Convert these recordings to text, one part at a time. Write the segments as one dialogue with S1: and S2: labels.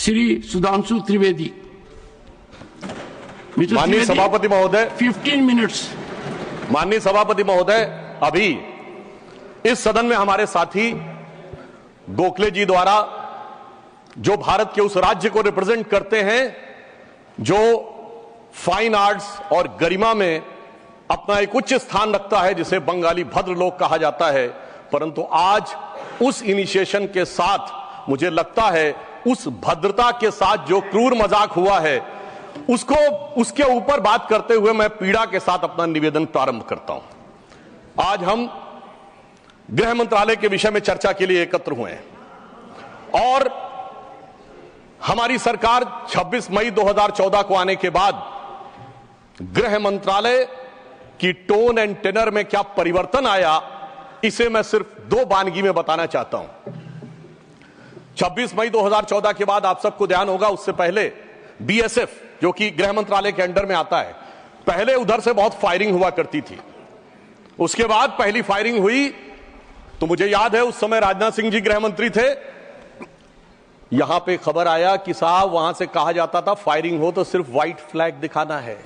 S1: श्री सुधांशु त्रिवेदी।
S2: माननीय सभापति महोदय,
S1: 15 मिनट्स।
S2: माननीय सभापति महोदय, अभी इस सदन में हमारे साथी गोखले जी द्वारा जो भारत के उस राज्य को रिप्रेजेंट करते हैं जो फाइन आर्ट्स और गरिमा में अपना एक उच्च स्थान रखता है, जिसे बंगाली भद्र लोक कहा जाता है, परंतु आज उस इनिशिएशन के साथ मुझे लगता है उस भद्रता के साथ जो क्रूर मजाक हुआ है उसके ऊपर बात करते हुए मैं पीड़ा के साथ अपना निवेदन प्रारंभ करता हूं। आज हम गृह मंत्रालय के विषय में चर्चा के लिए एकत्र हुए हैं और हमारी सरकार 26 मई 2014 को आने के बाद गृह मंत्रालय की टोन एंड टेनर में क्या परिवर्तन आया, इसे मैं सिर्फ दो वानगी में बताना चाहता हूं। 26 मई 2014 के बाद आप सबको ध्यान होगा, उससे पहले बीएसएफ जो कि गृह मंत्रालय के अंडर में आता है, पहले उधर से बहुत फायरिंग हुआ करती थी। उसके बाद पहली फायरिंग हुई तो मुझे याद है उस समय राजनाथ सिंह जी गृह मंत्री थे। यहां पे खबर आया कि साहब वहां से कहा जाता था फायरिंग हो तो सिर्फ व्हाइट फ्लैग दिखाना है।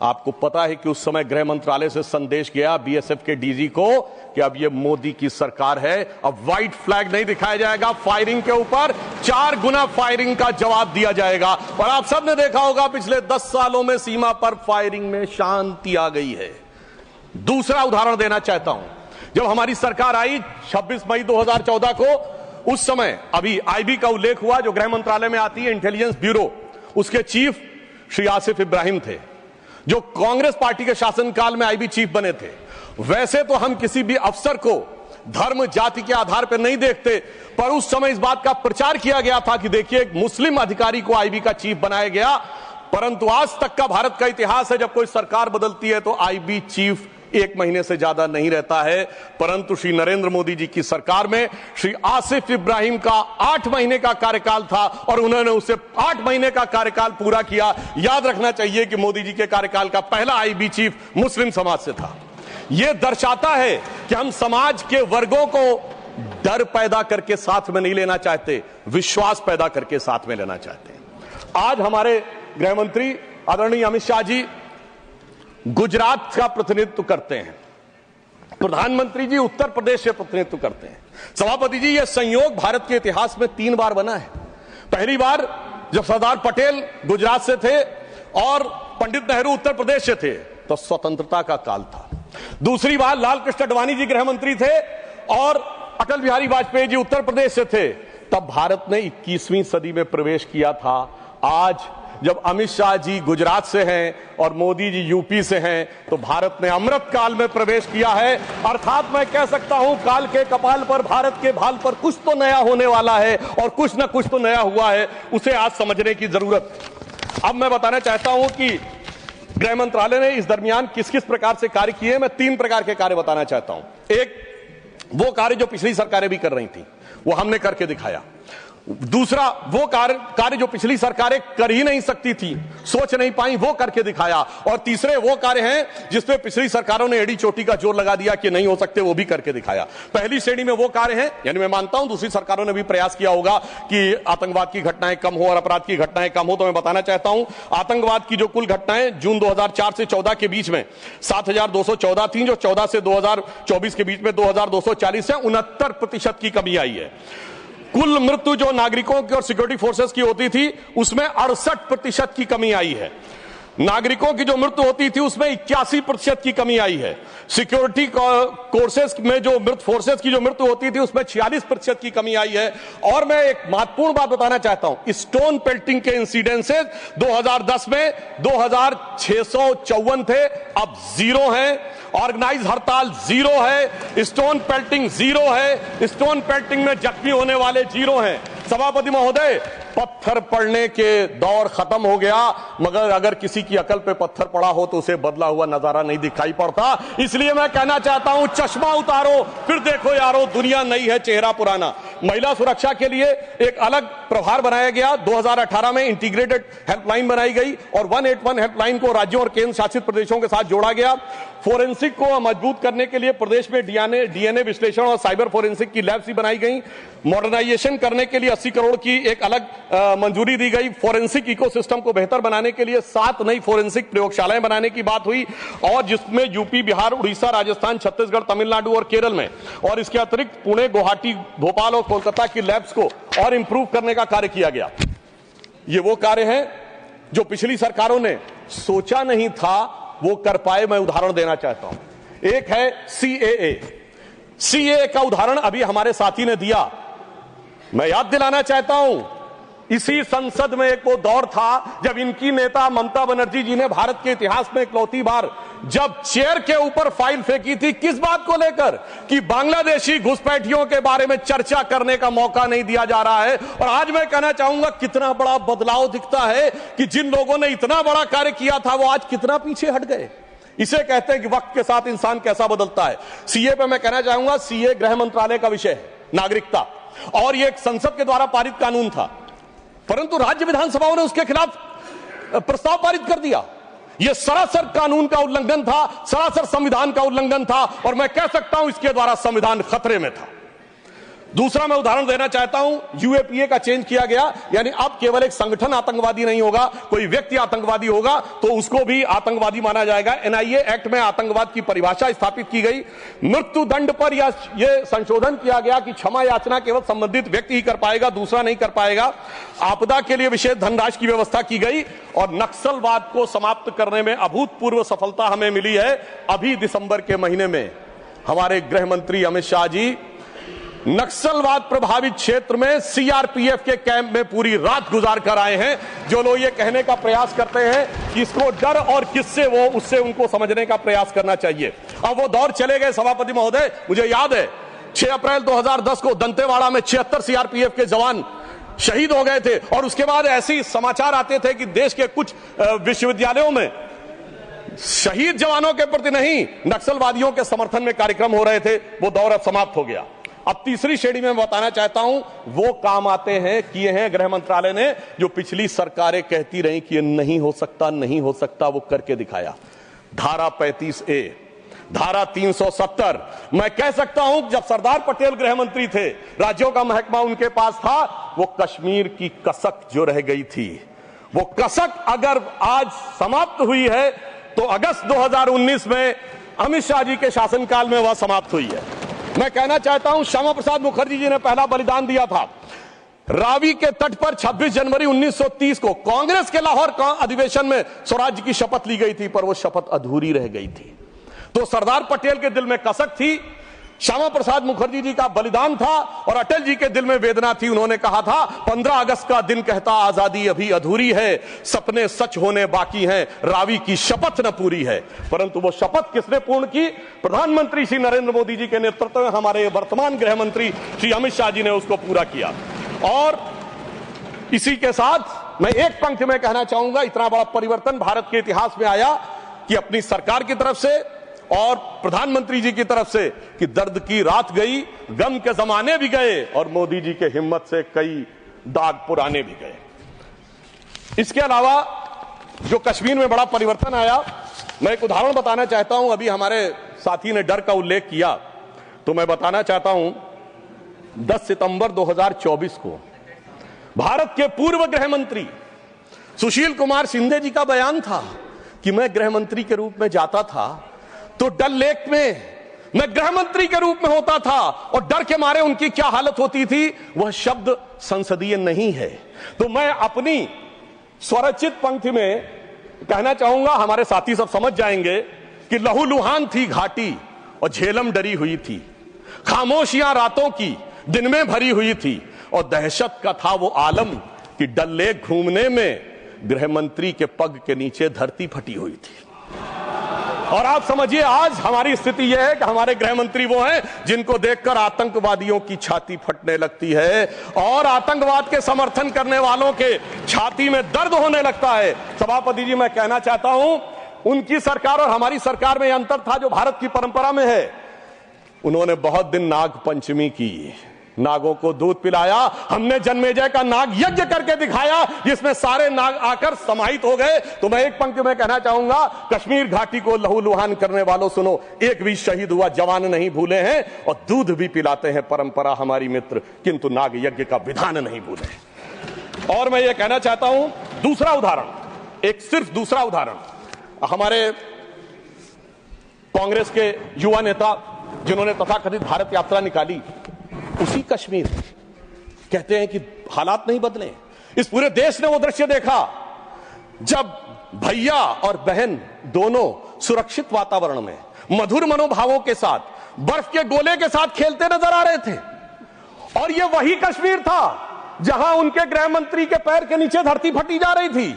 S2: आपको पता है कि उस समय गृह मंत्रालय से संदेश गया बीएसएफ के डीजी को कि अब ये मोदी की सरकार है, अब व्हाइट फ्लैग नहीं दिखाया जाएगा, फायरिंग के ऊपर 4 गुना फायरिंग का जवाब दिया जाएगा। और आप सबने देखा होगा पिछले 10 सालों में सीमा पर फायरिंग में शांति आ गई है। दूसरा उदाहरण देना चाहता हूं, जब हमारी सरकार आई 26 मई 2014 को, उस समय अभी आईबी का उल्लेख हुआ जो गृह मंत्रालय में आती है, इंटेलिजेंस ब्यूरो, उसके चीफ श्री आसिफ इब्राहिम थे जो कांग्रेस पार्टी के शासनकाल में आईबी चीफ बने थे। वैसे तो हम किसी भी अफसर को धर्म जाति के आधार पर नहीं देखते, पर उस समय इस बात का प्रचार किया गया था कि देखिए एक मुस्लिम अधिकारी को आईबी का चीफ बनाया गया। परंतु आज तक का भारत का इतिहास है, जब कोई सरकार बदलती है तो आईबी चीफ 1 महीने से ज्यादा नहीं रहता है। परंतु श्री नरेंद्र मोदी जी की सरकार में श्री आसिफ इब्राहिम का 8 महीने का कार्यकाल था और उन्होंने उसे 8 महीने का कार्यकाल पूरा किया। याद रखना चाहिए कि मोदी जी के कार्यकाल का पहला आईबी चीफ मुस्लिम समाज से था। यह दर्शाता है कि हम समाज के वर्गों को डर पैदा करके साथ में नहीं लेना चाहते, विश्वास पैदा करके साथ में लेना चाहते हैं। आज हमारे गृह मंत्री आदरणीय अमित शाह जी गुजरात का प्रतिनिधित्व करते हैं, प्रधानमंत्री जी उत्तर प्रदेश से प्रतिनिधित्व करते हैं। सभापति जी, यह संयोग भारत के इतिहास में 3 बार बना है। पहली बार जब सरदार पटेल गुजरात से थे और पंडित नेहरू उत्तर प्रदेश से थे तो स्वतंत्रता का काल था। दूसरी बार लाल कृष्ण आडवाणी जी गृह मंत्री थे और अटल बिहारी वाजपेयी जी उत्तर प्रदेश से थे, तब भारत ने 21वीं सदी में प्रवेश किया था। आज जब अमित शाह जी गुजरात से हैं और मोदी जी यूपी से हैं, तो भारत ने अमृत काल में प्रवेश किया है। अर्थात मैं कह सकता हूं काल के कपाल पर, भारत के भाल पर कुछ तो नया होने वाला है और कुछ ना कुछ तो नया हुआ है, उसे आज समझने की जरूरत। अब मैं बताना चाहता हूं कि गृह मंत्रालय ने इस दरमियान किस किस प्रकार से कार्य किए। मैं 3 प्रकार के कार्य बताना चाहता हूं। एक, वो कार्य जो पिछली सरकारें भी कर रही थी वो हमने करके दिखाया। दूसरा, वो कार्य जो पिछली सरकारें कर ही नहीं सकती थी, सोच नहीं पाई, वो करके दिखाया। और तीसरे वो कार्य हैं जिसपे पिछली सरकारों ने एड़ी चोटी का जोर लगा दिया कि नहीं हो सकते, वो भी करके दिखाया। पहली श्रेणी में वो कार्य हैं, यानी मैं मानता हूं दूसरी सरकारों ने भी प्रयास किया होगा कि आतंकवाद की घटनाएं कम हो और अपराध की घटनाएं कम हो। तो मैं बताना चाहता हूं आतंकवाद की जो कुल घटनाएं जून 2004 से 14 के बीच में 7214 थी, जो 14 से 2024 के बीच में 2240 है, 69% की कमी आई है। कुल मृत्यु जो नागरिकों की और सिक्योरिटी फोर्सेस की होती थी उसमें 68% की कमी आई है। नागरिकों की जो मृत्यु होती थी उसमें 81% की कमी आई है। सिक्योरिटी कोर्सेस में जो फोर्सेस की जो मृत्यु होती थी उसमें 46% की कमी आई है। और मैं एक महत्वपूर्ण बात बताना चाहता हूं, स्टोन पेल्टिंग के इंसिडेंसेस 2010 में 2654 थे, अब 0 हैं। ऑर्गेनाइज हड़ताल 0 है, स्टोन पेल्टिंग 0 है, स्टोन पेल्टिंग में जख्मी होने वाले 0 हैं। सभापति महोदय, पत्थर पड़ने के दौर खत्म हो गया, मगर अगर किसी की अकल पे पत्थर पड़ा हो तो उसे बदला हुआ नजारा नहीं दिखाई पड़ता। इसलिए मैं कहना चाहता हूं चश्मा उतारो फिर देखो यारो, दुनिया नई है चेहरा पुराना। महिला सुरक्षा के लिए एक अलग प्रभार बनाया गया। 2018 में इंटीग्रेटेड हेल्पलाइन बनाई गई और 181 हेल्पलाइन को राज्यों और केंद्र शासित प्रदेशों के साथ जोड़ा गया। फोरेंसिक को मजबूत करने के लिए प्रदेश में डीएनए विश्लेषण और साइबर फोरेंसिक की लैब्स भी बनाई गई। मॉडर्नाइजेशन करने के लिए 80 करोड़ की एक अलग मंजूरी दी गई। फोरेंसिक इकोसिस्टम को बेहतर बनाने के लिए 7 नई फोरेंसिक प्रयोगशालाएं बनाने की बात हुई, और जिसमें यूपी, बिहार, उड़ीसा, राजस्थान, छत्तीसगढ़, तमिलनाडु और केरल में, और इसके अतिरिक्त पुणे, गुवाहाटी, भोपाल और कोलकाता की लैब्स को और इंप्रूव करने का कार्य किया गया। ये वो कार्य हैं जो पिछली सरकारों ने सोचा नहीं था वो कर पाए। मैं उदाहरण देना चाहता हूं। एक है सीएए का उदाहरण अभी हमारे साथी ने दिया। मैं याद दिलाना चाहता हूं, इसी संसद में एक वो दौर था जब इनकी नेता ममता बनर्जी जी ने भारत के इतिहास में इकलौती बार जब चेयर के ऊपर फाइल फेंकी थी, किस बात को लेकर कि बांग्लादेशी घुसपैठियों के बारे में चर्चा करने का मौका नहीं दिया जा रहा है। और आज मैं कहना चाहूंगा कितना बड़ा बदलाव दिखता है कि जिन लोगों ने इतना बड़ा कार्य किया था वो आज कितना पीछे हट गए। इसे कहते हैं कि वक्त के साथ इंसान कैसा बदलता है। सीए पे मैं कहना चाहूंगा, सीए गृह मंत्रालय का विषय है, नागरिकता, और ये एक संसद के द्वारा पारित कानून था, परंतु राज्य विधानसभाओं ने उसके खिलाफ प्रस्ताव पारित कर दिया। यह सरासर कानून का उल्लंघन था, सरासर संविधान का उल्लंघन था, और मैं कह सकता हूं इसके द्वारा संविधान खतरे में था। दूसरा मैं उदाहरण देना चाहता हूं, यूएपीए का चेंज किया गया, यानी अब केवल एक संगठन आतंकवादी नहीं होगा, कोई व्यक्ति आतंकवादी होगा तो उसको भी आतंकवादी माना जाएगा। एनआईए एक्ट में आतंकवाद की परिभाषा स्थापित की गई। मृत्यु दंड पर यह संशोधन किया गया कि क्षमा याचना केवल संबंधित व्यक्ति ही कर पाएगा, दूसरा नहीं कर पाएगा। आपदा के लिए विशेष धनराशि की व्यवस्था की गई, और नक्सलवाद को समाप्त करने में अभूतपूर्व सफलता हमें मिली है। अभी दिसंबर के महीने में हमारे गृह मंत्री अमित शाह जी नक्सलवाद प्रभावित क्षेत्र में सीआरपीएफ के कैंप में पूरी रात गुजार कर आए हैं। जो लोग ये कहने का प्रयास करते हैं कि इसको डर और किससे वो, उससे उनको समझने का प्रयास करना चाहिए। अब वो दौर चले गए सभापति महोदय। मुझे याद है 6 अप्रैल 2010 को दंतेवाड़ा में 76 सीआरपीएफ के जवान शहीद हो गए थे, और उसके बाद ऐसे समाचार आते थे कि देश के कुछ विश्वविद्यालयों में शहीद जवानों के प्रति नहीं, नक्सलवादियों के समर्थन में कार्यक्रम हो रहे थे। वो दौर अब समाप्त हो गया। अब तीसरी श्रेणी में बताना चाहता हूं, वो काम आते हैं, किए हैं गृह मंत्रालय ने, जो पिछली सरकारें कहती रही कि ये नहीं हो सकता, नहीं हो सकता, वो करके दिखाया। धारा 35A, धारा 370। मैं कह सकता हूं जब सरदार पटेल गृह मंत्री थे, राज्यों का महकमा उनके पास था, वो कश्मीर की कसक जो रह गई थी, वो कसक अगर आज समाप्त हुई है तो अगस्त 2019 में अमित शाह जी के शासनकाल में वह समाप्त हुई है। मैं कहना चाहता हूं, श्यामा प्रसाद मुखर्जी जी ने पहला बलिदान दिया था। रावी के तट पर 26 जनवरी 1930 को कांग्रेस के लाहौर अधिवेशन में स्वराज्य की शपथ ली गई थी, पर वो शपथ अधूरी रह गई थी। तो सरदार पटेल के दिल में कसक थी, श्यामा प्रसाद मुखर्जी जी का बलिदान था, और अटल जी के दिल में वेदना थी। उन्होंने कहा था 15 अगस्त का दिन कहता आजादी अभी अधूरी है, सपने सच होने बाकी हैं, रावी की शपथ न पूरी है। परंतु वो शपथ किसने पूर्ण की? प्रधानमंत्री श्री नरेंद्र मोदी जी के नेतृत्व में हमारे वर्तमान गृह मंत्री श्री अमित शाह जी ने उसको पूरा किया। और इसी के साथ मैं एक पंक्ति में कहना चाहूंगा, इतना बड़ा परिवर्तन भारत के इतिहास में आया कि अपनी सरकार की तरफ से और प्रधानमंत्री जी की तरफ से कि दर्द की रात गई, गम के जमाने भी गए, और मोदी जी के हिम्मत से कई दाग पुराने भी गए। इसके अलावा जो कश्मीर में बड़ा परिवर्तन आया, मैं एक उदाहरण बताना चाहता हूं। अभी हमारे साथी ने डर का उल्लेख किया, तो मैं बताना चाहता हूं 10 सितंबर 2024 को भारत के पूर्व गृह मंत्री सुशील कुमार शिंदे जी का बयान था कि मैं गृह मंत्री के रूप में जाता था तो डल लेक में मैं गृह मंत्री के रूप में होता था, और डर के मारे उनकी क्या हालत होती थी, वह शब्द संसदीय नहीं है। तो मैं अपनी स्वरचित पंक्ति में कहना चाहूंगा, हमारे साथी सब समझ जाएंगे कि लहूलुहान थी घाटी और झेलम डरी हुई थी, खामोशियां रातों की दिन में भरी हुई थी, और दहशत का था वो आलम कि डल लेक घूमने में गृह मंत्री के पग के नीचे धरती फटी हुई थी। और आप समझिए आज हमारी स्थिति यह है कि हमारे गृह मंत्री वो हैं जिनको देखकर आतंकवादियों की छाती फटने लगती है, और आतंकवाद के समर्थन करने वालों के छाती में दर्द होने लगता है। सभापति जी, मैं कहना चाहता हूं, उनकी सरकार और हमारी सरकार में यह अंतर था जो भारत की परंपरा में है। उन्होंने बहुत दिन नाग पंचमी की, नागों को दूध पिलाया, हमने जन्मेजय का नाग यज्ञ करके दिखाया जिसमें सारे नाग आकर समाहित हो गए। तो मैं एक पंक्ति में कहना चाहूंगा, कश्मीर घाटी को लहूलुहान करने वालों सुनो, एक भी शहीद हुआ जवान नहीं भूले हैं और दूध भी पिलाते हैं परंपरा हमारी मित्र, किंतु नाग यज्ञ का विधान नहीं भूले। और मैं ये कहना चाहता हूं, दूसरा उदाहरण, एक सिर्फ दूसरा उदाहरण, हमारे कांग्रेस के युवा नेता जिन्होंने तथाकथित भारत यात्रा निकाली, उसी कश्मीर कहते हैं कि हालात नहीं बदले। इस पूरे देश ने वो दृश्य देखा जब भैया और बहन दोनों सुरक्षित वातावरण में मधुर मनोभावों के साथ बर्फ के गोले के साथ खेलते नजर आ रहे थे। और ये वही कश्मीर था जहां उनके गृह मंत्री के पैर के नीचे धरती फटी जा रही थी।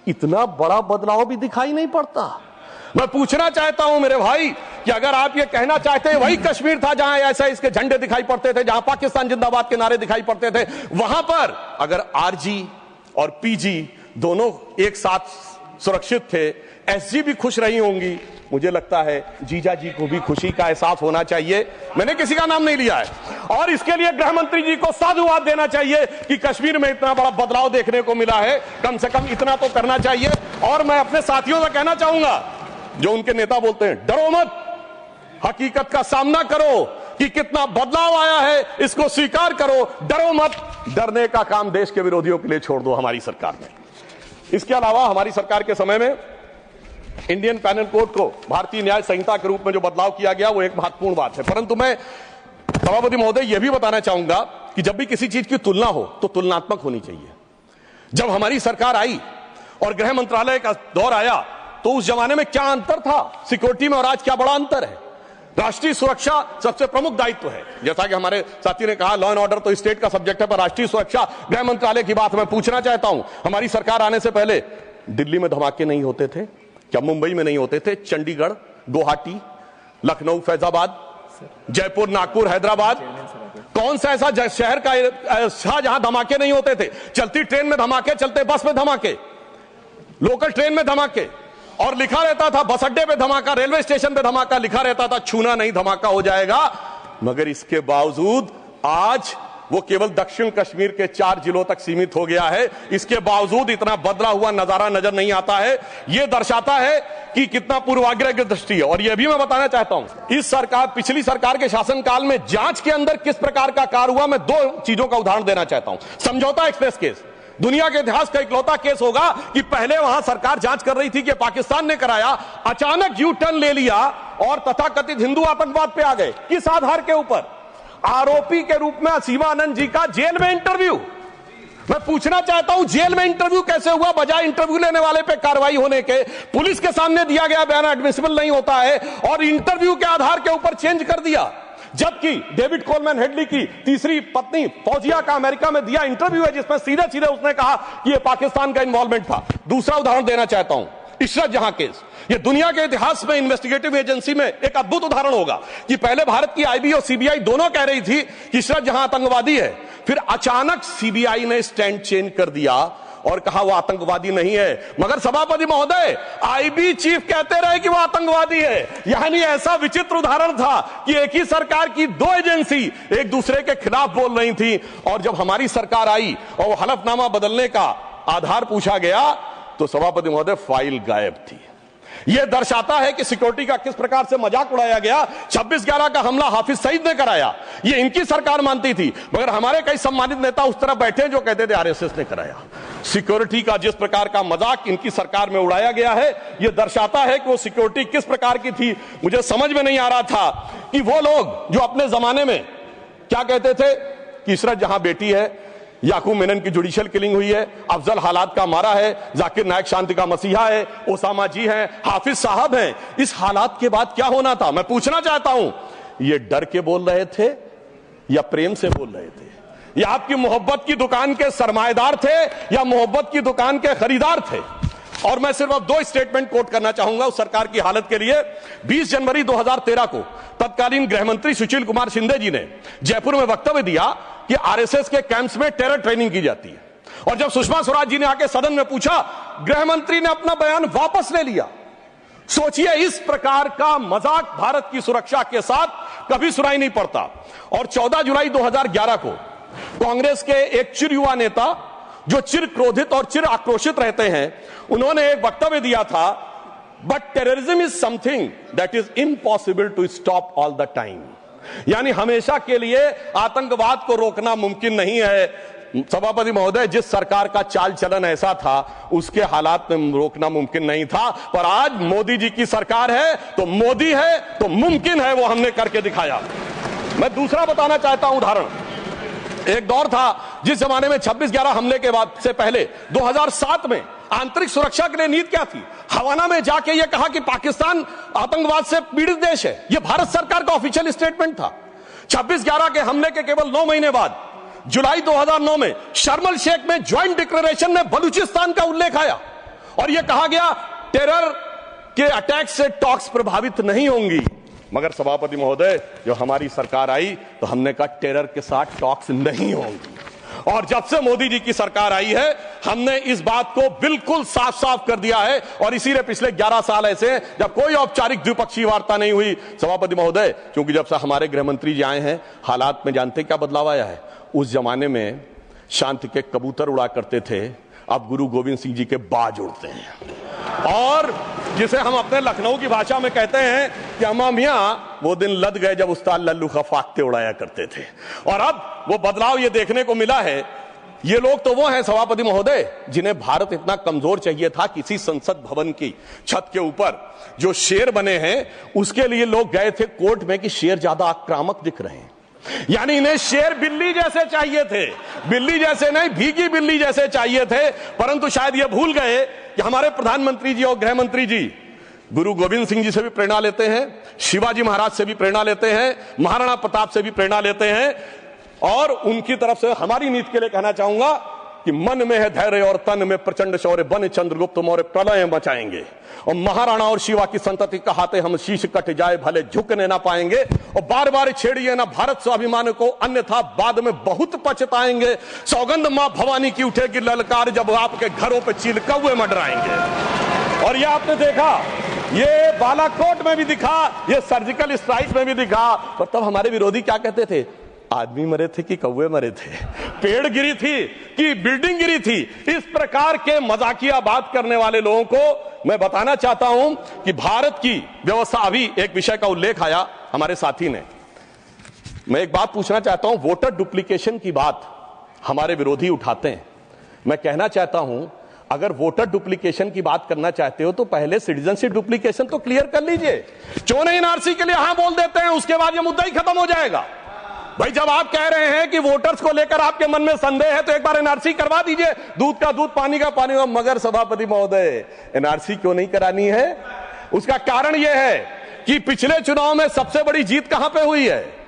S2: इतना बड़ा बदलाव भी दिखाई नहीं पड़ता। मैं पूछना चाहता हूं मेरे भाई कि अगर आप ये कहना चाहते हैं वही कश्मीर था जहां ऐसा इसके झंडे दिखाई पड़ते थे, जहां पाकिस्तान जिंदाबाद के नारे दिखाई पड़ते थे, वहां पर अगर आरजी और पीजी दोनों एक साथ सुरक्षित थे, एसजी भी खुश रही होंगी, मुझे लगता है जीजा जी को भी खुशी का एहसास होना चाहिए। मैंने किसी का नाम नहीं लिया है। और इसके लिए गृह मंत्री जी को साधुवाद देना चाहिए कि कश्मीर में इतना बड़ा बदलाव देखने को मिला है, कम से कम इतना तो करना चाहिए। और मैं अपने साथियों से कहना चाहूंगा जो उनके नेता बोलते हैं डरो मत, हकीकत का सामना करो कि कितना बदलाव आया है, इसको स्वीकार करो, डरो मत। डरने का काम देश के विरोधियों के लिए छोड़ दो हमारी सरकार ने। इसके अलावा हमारी सरकार के समय में इंडियन पैनल कोड को भारतीय न्याय संहिता के रूप में जो बदलाव किया गया वो एक महत्वपूर्ण बात है। परंतु मैं सभापति महोदय यह भी बताना चाहूंगा कि जब भी किसी चीज की तुलना हो तो तुलनात्मक होनी चाहिए। जब हमारी सरकार आई और गृह मंत्रालय का दौर आया तो उस जमाने में क्या अंतर था सिक्योरिटी में और आज क्या बड़ा अंतर है। राष्ट्रीय सुरक्षा सबसे प्रमुख दायित्व है, जैसा कि हमारे साथी ने कहा, लॉ एंड ऑर्डर तो स्टेट का सब्जेक्ट है, पर राष्ट्रीय सुरक्षा गृह मंत्रालय की बात मैं पूछना चाहता हूं। हमारी सरकार आने से पहले दिल्ली में धमाके नहीं होते थे क्या? मुंबई में नहीं होते थे? चंडीगढ़, गुवाहाटी, लखनऊ, फैजाबाद, जयपुर, नागपुर, हैदराबाद, कौन सा ऐसा शहर का जहां धमाके नहीं होते थे? चलती ट्रेन में धमाके, चलते बस में धमाके, लोकल ट्रेन में धमाके, और लिखा रहता था बस अड्डे पे धमाका, रेलवे स्टेशन पे धमाका, लिखा रहता था छूना नहीं धमाका हो जाएगा। मगर इसके बावजूद आज वो केवल दक्षिण कश्मीर के 4 जिलों तक सीमित हो गया है। इसके बावजूद इतना बदला हुआ नजारा नजर नहीं आता है। यह दर्शाता है कि कितना पूर्वाग्रह की दृष्टि है। और यह भी मैं बताना चाहता हूं, इस सरकार, पिछली सरकार के शासनकाल में जांच के अंदर किस प्रकार का कार्य हुआ, मैं 2 चीजों का उदाहरण देना चाहता हूं। समझौता एक्सप्रेस केस दुनिया के इतिहास का इकलौता केस होगा कि पहले वहां सरकार जांच कर रही थी कि पाकिस्तान ने कराया, अचानक यू टर्न ले लिया और तथाकथित हिंदू आतंकवाद पे आ गए। किस आधार के ऊपर? आरोपी के रूप में असीमानंद जी का जेल में इंटरव्यू। मैं पूछना चाहता हूं जेल में इंटरव्यू कैसे हुआ? बजाय इंटरव्यू लेने वाले पे कार्रवाई होने के पुलिस के सामने दिया गया बयान एडमिसिबल नहीं होता है और इंटरव्यू के आधार के ऊपर चेंज कर दिया। जबकि डेविड कोलमैन हेडली की तीसरी पत्नी फौजिया का अमेरिका में दिया इंटरव्यू है जिसमें सीधे सीधे उसने कहा कि यह पाकिस्तान का इन्वॉल्वमेंट था। दूसरा उदाहरण देना चाहता हूं, इशरत जहां केस। यह दुनिया के इतिहास में इन्वेस्टिगेटिव एजेंसी में एक अद्भुत उदाहरण होगा कि पहले भारत की आईबी और सीबीआई दोनों कह रही थी कि इशरत जहां आतंकवादी है, फिर अचानक सीबीआई ने स्टैंड चेंज कर दिया और कहा वो आतंकवादी नहीं है। मगर सभापति महोदय, आईबी चीफ कहते रहे कि वो आतंकवादी है। यानी ऐसा विचित्र उदाहरण था कि एक ही सरकार की 2 एजेंसी एक दूसरे के खिलाफ बोल रही थी। और जब हमारी सरकार आई और वो हलफनामा बदलने का आधार पूछा गया तो सभापति महोदय फाइल गायब थी। यह दर्शाता है कि सिक्योरिटी का किस प्रकार से मजाक उड़ाया गया। 26/11 का हमला हाफिज सईद ने कराया, यह इनकी सरकार मानती थी, मगर हमारे कई सम्मानित नेता उस तरफ बैठे जो कहते थे आरएसएस ने कराया। सिक्योरिटी का जिस प्रकार का मजाक इनकी सरकार में उड़ाया गया है, यह दर्शाता है कि वो सिक्योरिटी किस प्रकार की थी। मुझे समझ में नहीं आ रहा था कि वो लोग जो अपने जमाने में क्या कहते थे कि इशरत जहां बेटी है, याकूब मेनन की जुडिशियल किलिंग हुई है, अफजल हालात का मारा है, जाकिर नायक शांति का मसीहा है, ओसामा जी हैं, हाफिज साहब हैं, इस हालात के बाद क्या होना था? मैं पूछना चाहता हूं, ये डर के बोल रहे थे या प्रेम से बोल रहे थे? या आपकी मोहब्बत की दुकान के सरमाएदार थे या मोहब्बत की दुकान के खरीदार थे? और मैं सिर्फ अब 2 स्टेटमेंट कोट करना चाहूंगा उस सरकार की हालत के लिए। 20 जनवरी 2013 को तत्कालीन गृह मंत्री सुशील कुमार शिंदे जी ने जयपुर में वक्तव्य दिया कि आरएसएस के कैंप्स में टेरर ट्रेनिंग की जाती है। और जब सुषमा स्वराज जी ने आके सदन में पूछा, गृह मंत्री ने अपना बयान वापस ले लिया। सोचिए, इस प्रकार का मजाक भारत की सुरक्षा के साथ कभी सुनाई नहीं पड़ता। और 14 जुलाई 2011 को कांग्रेस के एक चिर युवा नेता जो चिर क्रोधित और चिर आक्रोशित रहते हैं, उन्होंने एक वक्तव्य दिया था, but terrorism is something that is impossible to stop all the time. यानी हमेशा के लिए आतंकवाद को रोकना मुमकिन नहीं है। सभापति महोदय, जिस सरकार का चाल चलन ऐसा था उसके हालात में रोकना मुमकिन नहीं था, पर आज मोदी जी की सरकार है तो मोदी है तो मुमकिन है, वो हमने करके दिखाया। मैं दूसरा बताना चाहता हूं उदाहरण। एक दौर था जिस जमाने में 26/11 हमले के बाद से पहले 2007 में आंतरिक सुरक्षा के लिए नीति क्या थी? हवाना में जाके यह कहा कि पाकिस्तान आतंकवाद से पीड़ित देश है। यह भारत सरकार का ऑफिशियल स्टेटमेंट था। 26/11 के हमले के केवल 9 महीने बाद जुलाई 2009 में शर्म एल शेख में ज्वाइंट डिक्लेरेशन में बलूचिस्तान का उल्लेख आया और यह कहा गया टेरर के अटैक से टॉक्स प्रभावित नहीं होंगी। मगर सभापति महोदय, जो हमारी सरकार आई तो हमने कहा टेरर के साथ टॉक्स नहीं होंगी। और जब से मोदी जी की सरकार आई है हमने इस बात को बिल्कुल साफ साफ कर दिया है। और इसीलिए पिछले 11 साल ऐसे जब कोई औपचारिक द्विपक्षीय वार्ता नहीं हुई सभापति महोदय, क्योंकि जब से हमारे गृह मंत्री जी आए हैं हालात में जानते क्या बदलाव आया है। उस जमाने में शांति के कबूतर उड़ा करते थे, अब गुरु गोविंद सिंह जी के बाज उड़ते हैं। और जिसे हम अपने लखनऊ की भाषा में कहते हैं कि अम्मा मियां वो दिन लद गए जब उस्ताद लल्लू खा फाख्ते उड़ाया करते थे। और अब वो बदलाव ये देखने को मिला है। ये लोग तो वो हैं सभापति महोदय जिन्हें भारत इतना कमजोर चाहिए था, किसी संसद भवन की छत के ऊपर जो शेर बने हैं उसके लिए लोग गए थे कोर्ट में कि शेर ज्यादा आक्रामक दिख रहे हैं। यानी इन्हें शेर बिल्ली जैसे चाहिए थे, बिल्ली जैसे नहीं भीगी बिल्ली जैसे चाहिए थे। परंतु शायद ये भूल गए कि हमारे प्रधानमंत्री जी और गृह मंत्री जी गुरु गोविंद सिंह जी से भी प्रेरणा लेते हैं, शिवाजी महाराज से भी प्रेरणा लेते हैं, महाराणा प्रताप से भी प्रेरणा लेते हैं। और उनकी तरफ से हमारी नीति के लिए कहना चाहूंगा कि मन में है धैर्य और तन में प्रचंड शौर्य, बन चंद्रगुप्त मौर्य प्रलय मचाएंगे। और महाराणा और शिवा की संतति कहाते हम शीश कट जाए भले झुकने ना पाएंगे। और बार बार छेड़िए ना भारत स्वाभिमान को, अन्यथा बाद में बहुत पछताएंगे। सौगंध मां भवानी की उठेगी ललकार जब आपके घरों पे चील कौवे मंडराएंगे। और ये आपने देखा, ये बालाकोट में भी दिखा, ये सर्जिकल स्ट्राइक में भी दिखा। और तब हमारे विरोधी क्या कहते थे? आदमी मरे थे कि कौवे मरे थे, पेड़ गिरी थी कि बिल्डिंग गिरी थी। इस प्रकार के मजाकिया बात करने वाले लोगों को मैं बताना चाहता हूं कि भारत की व्यवस्था, अभी एक विषय का उल्लेख आया हमारे साथी ने, मैं एक बात पूछना चाहता हूं। वोटर डुप्लीकेशन की बात हमारे विरोधी उठाते हैं। मैं कहना चाहता हूं अगर वोटर डुप्लीकेशन की बात करना चाहते हो तो पहले सिटीजनशिप डुप्लीकेशन तो क्लियर कर लीजिए। क्यों नहीं एनआरसी के लिए हां बोल देते हैं, उसके बाद यह मुद्दा ही खत्म हो जाएगा। भाई जब आप कह रहे हैं कि वोटर्स को लेकर आपके मन में संदेह है तो एक बार एनआरसी करवा दीजिए, दूध का दूध पानी का पानी। मगर सभापति महोदय, एनआरसी क्यों नहीं करानी है? उसका कारण यह है कि पिछले चुनाव में सबसे बड़ी जीत कहां पे हुई है?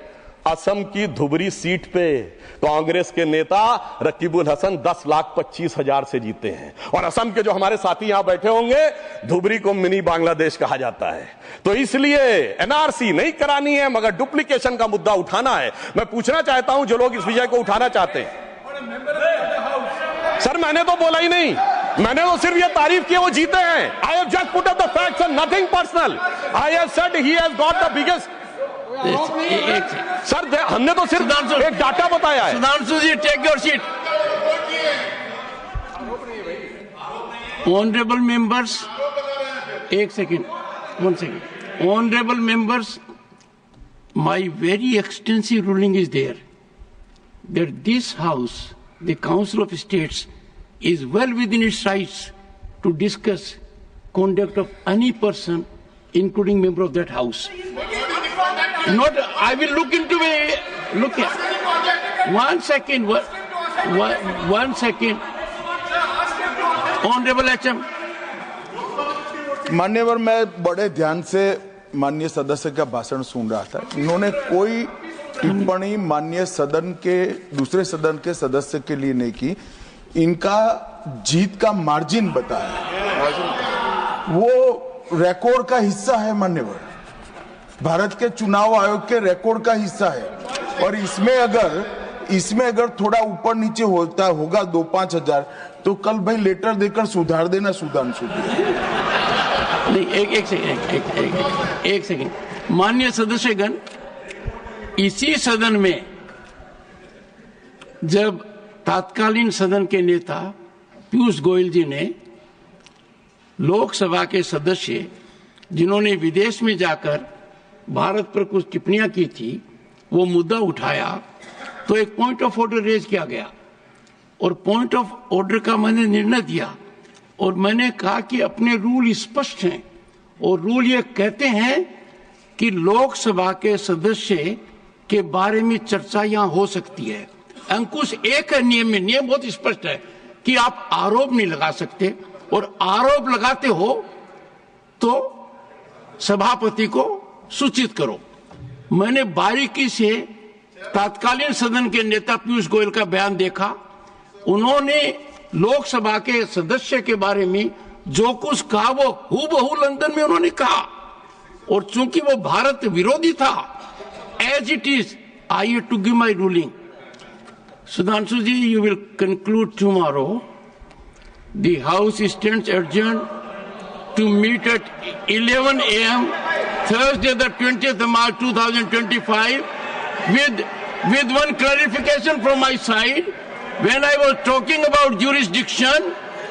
S2: असम की धुबरी सीट पे कांग्रेस के नेता रकीबुल हसन 10,25,000 से जीते हैं। और असम के जो हमारे साथी यहां बैठे होंगे, धुबरी को मिनी बांग्लादेश कहा जाता है। तो इसलिए एनआरसी नहीं करानी है, मगर डुप्लीकेशन का मुद्दा उठाना है। मैं पूछना चाहता हूं जो लोग इस विषय को उठाना चाहते हैं। सर मैंने तो बोला ही नहीं, मैंने तो सिर्फ ये तारीफ की वो जीते हैं। I have just put up the facts and nothing personal. I have said he has got the biggest. Sir हमने तो सिर्फ एक डाटा बताया है।
S1: Sudhanshu ji, take your seat. Honourable members, एक second, 1 second. Honorable members, my very extensive ruling is there that this House, the Council of States, is well within its rights to discuss conduct of any person, including member of that House. Not, I will look into it. Look here. 1 second. 1 second. Honorable HM.
S3: मान्यवर, मैं बड़े ध्यान से माननीय सदस्य का भाषण सुन रहा था। इन्होंने कोई टिप्पणी माननीय सदन के दूसरे सदन के सदस्य के लिए नहीं की। इनका जीत का मार्जिन बताया, वो रिकॉर्ड का हिस्सा है मान्यवर, भारत के चुनाव आयोग के रिकॉर्ड का हिस्सा है। और इसमें अगर थोड़ा ऊपर नीचे होता होगा 2-5 हजार तो कल भाई लेटर देकर सुधार देना सुधांशु।
S1: नहीं, एक सेकंड, माननीय सदस्यगण, इसी सदन में जब तत्कालीन सदन के नेता पीयूष गोयल जी ने लोकसभा के सदस्य जिन्होंने विदेश में जाकर भारत पर कुछ टिप्पणियां की थी वो मुद्दा उठाया तो एक पॉइंट ऑफ ऑर्डर रेज किया गया और पॉइंट ऑफ ऑर्डर का मैंने निर्णय दिया और मैंने कहा कि अपने रूल स्पष्ट हैं और रूल ये कहते हैं कि लोकसभा के सदस्य के बारे में चर्चा यहां हो सकती है। अंकुश एक है नियम में, नियम बहुत स्पष्ट है कि आप आरोप नहीं लगा सकते और आरोप लगाते हो तो सभापति को सूचित करो। मैंने बारीकी से तत्कालीन सदन के नेता पीयूष गोयल का बयान देखा। उन्होंने लोकसभा के सदस्य के बारे में जो कुछ कहा वो हूबहू लंदन में उन्होंने कहा और चूंकि वो भारत विरोधी था, as it is I have to give my ruling. Sudhanshu ji, you will conclude tomorrow. The house stands adjourned to meet at 11 a.m. Thursday, the 20th of March 2025, with one clarification from my side. When I was talking about jurisdiction,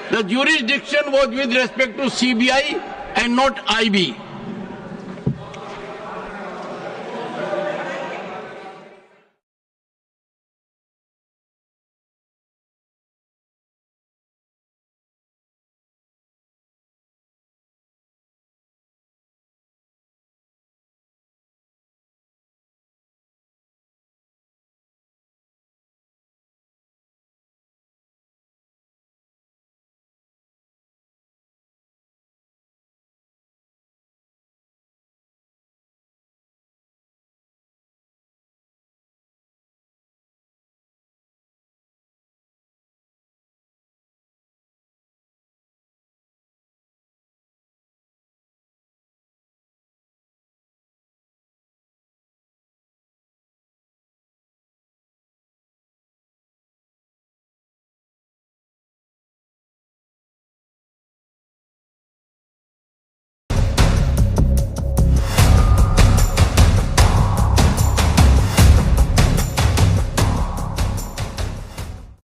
S1: the jurisdiction was with respect to CBI and not IB.